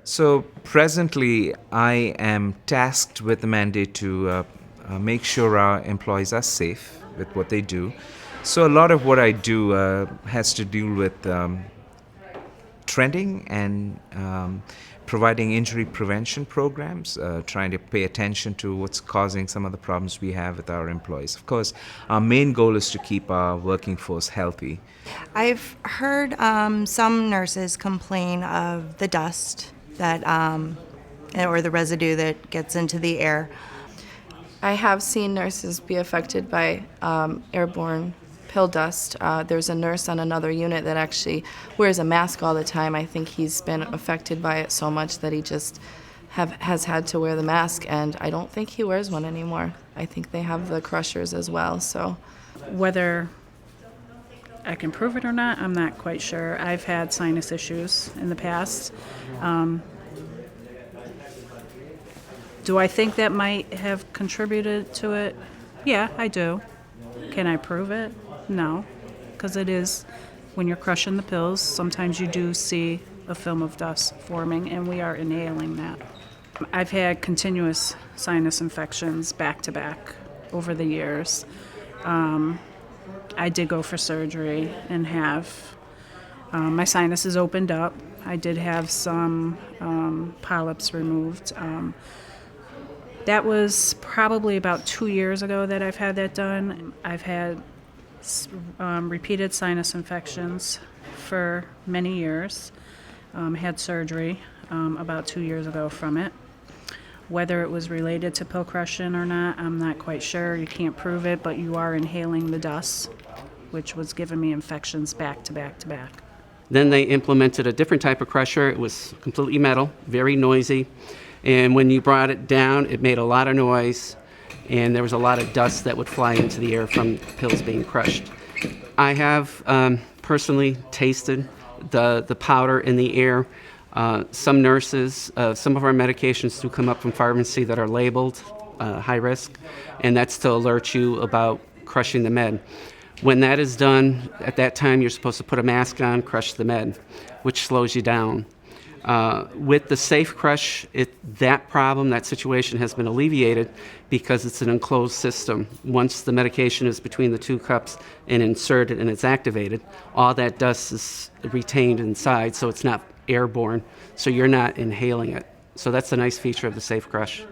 So presently, I am tasked with the mandate to make sure our employees are safe with what they do. So a lot of what I do has to do with trending and providing injury prevention programs, trying to pay attention to what's causing some of the problems we have with our employees. Of course, our main goal is to keep our working force healthy. I've heard some nurses complain of the dust that, or the residue that gets into the air. I have seen nurses be affected by airborne pill dust. There's a nurse on another unit that actually wears a mask all the time. I think he's been affected by it so much that he just has had to wear the mask, and I don't think he wears one anymore. I think they have the crushers as well. So Whether I can prove it or not, I'm not quite sure. I've had sinus issues in the past. Do I think that might have contributed to it? Yeah, I do. Can I prove it? No, because it is, when you're crushing the pills, sometimes you do see a film of dust forming, and we are inhaling that. I've had continuous sinus infections back to back over the years. I did go for surgery and have my sinuses opened up. I did have some polyps removed. That was probably about 2 years ago that I've had that done. I've had repeated sinus infections for many years. Had surgery about 2 years ago from it. Whether it was related to pill crushing or not, I'm not quite sure. You can't prove it, but you are inhaling the dust, which was giving me infections back to back to back. Then they implemented a different type of crusher. It was completely metal, very noisy. And when you brought it down, it made a lot of noise, and there was a lot of dust that would fly into the air from pills being crushed. I have personally tasted the powder in the air. Some nurses, some of our medications do come up from pharmacy that are labeled high risk, and that's to alert you about crushing the med. When that is done, at that time you're supposed to put a mask on, crush the med, which slows you down. With the SafeCrush, that situation has been alleviated because it's an enclosed system. Once the medication is between the two cups and inserted and it's activated, all that dust is retained inside, so it's not airborne, so you're not inhaling it. So that's a nice feature of the SafeCrush.